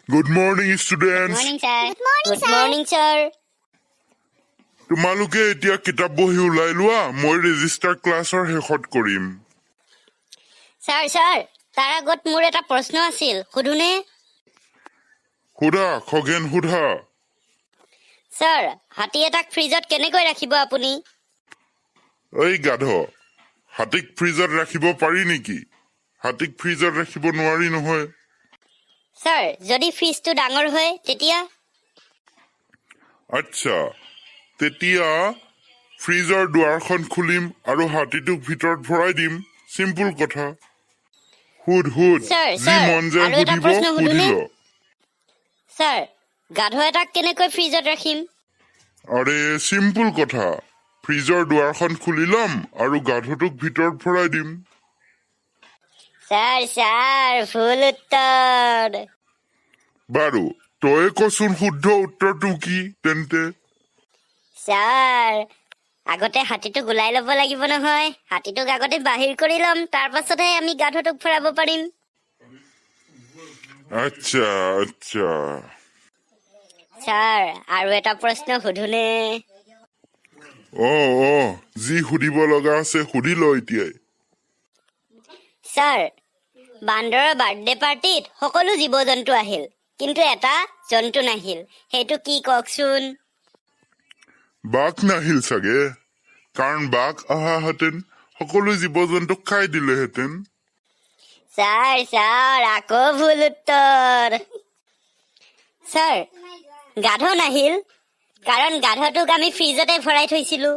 Good morning, students. Morning, sir. Good morning, sir. তোমালোকে এতিয়া কিতাপ বহি ওলাই লোৱা মই ৰেজিষ্টাৰ ক্লাছৰ শেষত কৰিম Sir, তাৰ আগত মোৰ এটা প্ৰশ্ন আছিল সুধুনে সোধা খগেন সোধা Sir, হাতী এটাক ফ্ৰিজত কেনেকৈ ৰাখিব আপুনি এই গাধ হাতীক ফ্ৰিজত ৰাখিব পাৰি নেকি হাতীক ফ্ৰিজত ৰাখিব নোৱাৰি নহয় Sir, যদি ফ্ৰিজটো ডাঙৰ হয় তেতিয়া আচ্ছা তেতিয়া ফ্ৰিজৰ দুৱাৰখন খুলিম আৰু হাতীটোক ভিতৰত ভৰাই দিম চিম্পল কথা সুধ Sir, যি মন যায় আৰু এটা সুধিব প্ৰশ্ন সুধোনে? সুধিল Sir, গাধ এটাক কেনেকৈ ফ্ৰিজত ৰাখিম আৰে চিম্পল কথা ফ্ৰিজৰ দুৱাৰখন খুলি ল'ম আৰু গাধটোক ভিতৰত ভৰাই দিম Sir, ভুল উত্তৰ বাৰু তই কচোন শুদ্ধ উত্তৰটো কি তেন্তে Sir, আগতে হাতীটোক ওলাই ল'ব লাগিব নহয় হাতীটোক আগতে বাহিৰ কৰি ল'ম তাৰ পাছতহে আমি গাধটোক ভৰাব পাৰিম আচ্ছা Sir, আৰু এটা প্ৰশ্ন সুধুনে অ যি সুধিব লগা আছে সুধি ল এতিয়াই Sir, বান্দৰৰ বাৰ্থডে পাৰ্টিত সকলো জীৱ জন্তু আহিল কিন্তু এটা জন্তু নাহিল সেইটো কি কওকচোন বাঘ নাহিল চাগে কাৰণ বাঘ অহাহেঁতেন সকলো জীৱ জন্তুক খাই দিলেহেঁতেন Sir, আকৌ ভুল উত্তৰ Sir, গাধ নাহিল কাৰণ গাধটোক আমি ফ্ৰিজতে ভৰাই থৈছিলো